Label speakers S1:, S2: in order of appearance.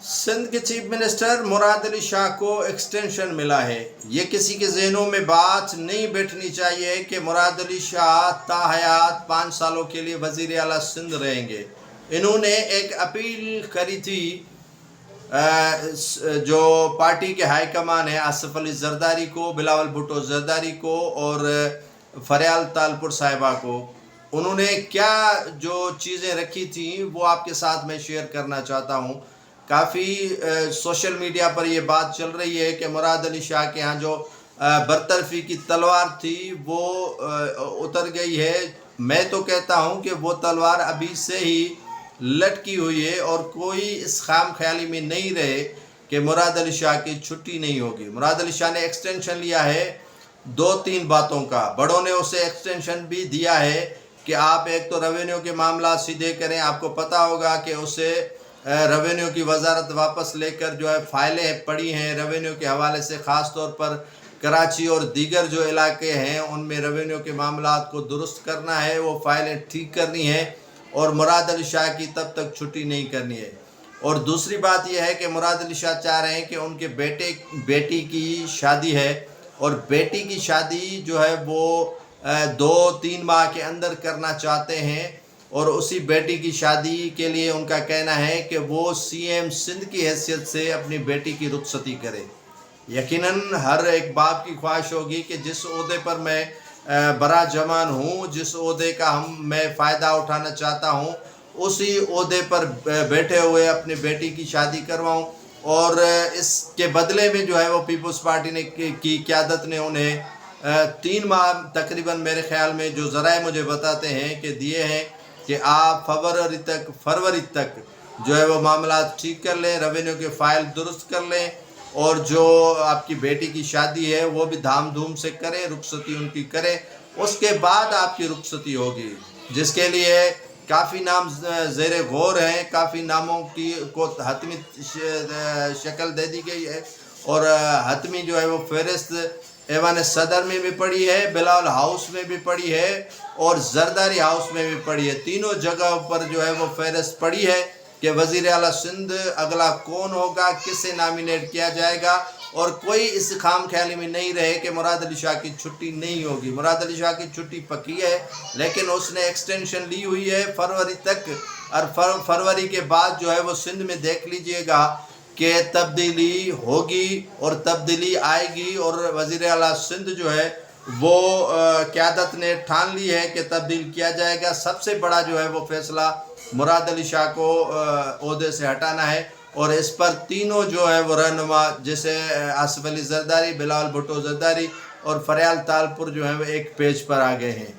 S1: सिंध के chief minister Murad Ali Shah को extension मिला है। ये किसी के ज़हनों में बात नहीं बैठनी चाहिए कि मुराद अली शाह ताहयात 5 सालों के लिए वज़ीर आला सिंध रहेंगे। इन्होंने एक अपील करी थी जो पार्टी के हाई कमान है आसिफ अली जरदारी को, बिलावल भुट्टो जरदारी को और फरियाल तालपुर साहिबा को। उन्होंने क्या जो चीज़ें रखी थी वो आपके साथ मैं शेयर करना चाहता हूँ। काफ़ी सोशल मीडिया पर ये बात चल रही है कि मुराद अली शाह के यहाँ जो बरतरफी की तलवार थी वो उतर गई है। मैं तो कहता हूँ कि वो तलवार अभी से ही लटकी हुई है और कोई इस खाम ख्याली में नहीं रहे कि मुराद अली शाह की छुट्टी नहीं होगी। मुराद अली शाह ने एक्सटेंशन लिया है 2-3 बातों का। बड़ों ने उसे एक्सटेंशन भी दिया है कि आप एक तो रेवेन्यू के मामला सीधे करें। आपको पता होगा कि उसे रेवेन्यू की वजारत वापस लेकर जो है फाइलें पड़ी हैं रेवेन्यू के हवाले से, ख़ास तौर पर कराची और दीगर जो इलाके हैं उनमें रेवेन्यू के मामलात को दुरुस्त करना है, वो फाइलें ठीक करनी है और मुराद अली शाह की तब तक छुट्टी नहीं करनी है। और दूसरी बात यह है कि मुराद अली शाह चाह रहे हैं कि उनके बेटी की शादी है और बेटी की शादी जो है वो 2-3 माह के अंदर करना चाहते हैं और उसी बेटी की शादी के लिए उनका कहना है कि वो सीएम सिंध की हैसियत से अपनी बेटी की रुखसती करे। यकीनन हर एक बाप की ख्वाहिश होगी कि जिस ओहदे पर मैं बड़ा जवान हूँ, जिस ओहदे का मैं फ़ायदा उठाना चाहता हूँ, उसी ओहदे पर बैठे हुए अपनी बेटी की शादी करवाऊँ। और इसके बदले में जो है वो पीपल्स पार्टी ने की क़यादत ने उन्हें 3 माह तकरीबन मेरे ख़्याल में जो ज़राए मुझे बताते हैं कि दिए हैं कि आप फरवरी तक जो है वो मामला ठीक कर लें, रेवेन्यू के फ़ाइल दुरुस्त कर लें और जो आपकी बेटी की शादी है वो भी धाम धूम से करें, रुखसती उनकी करें। उसके बाद आपकी रुखसती होगी, जिसके लिए काफ़ी नाम ज़ेरे गौर हैं। काफ़ी नामों की को हतमी शक्ल दे दी गई है और हतमी जो है वो फहरिस्त ऐवान सदर में भी पड़ी है, बिलावल हाउस में भी पड़ी है और जरदारी हाउस में भी पड़ी है। तीनों जगह पर जो है वो फहरिस्त पड़ी है कि वज़ीर आला सिंध अगला कौन होगा, किसे नामिनेट किया जाएगा। और कोई इस खाम ख्याली में नहीं रहे कि मुराद अली शाह की छुट्टी नहीं होगी। मुराद अली शाह की छुट्टी पक्की है, लेकिन उसने एक्सटेंशन ली हुई है फरवरी तक और फरवरी के बाद जो है वो सिंध में देख लीजिएगा कि तब्दीली होगी और तब्दीली आएगी और वज़ीर आला सिंध जो है वो क़यादत ने ठान ली है कि तब्दील किया जाएगा। सबसे बड़ा जो है वो फ़ैसला मुराद अली शाह को ओहदे से हटाना है और इस पर तीनों जो है वो रहनुमा, जैसे आसिफ अली जरदारी, बिलावल भुट्टो जरदारी और फरियाल तालपुर जो है वो एक पेज पर आ गए हैं।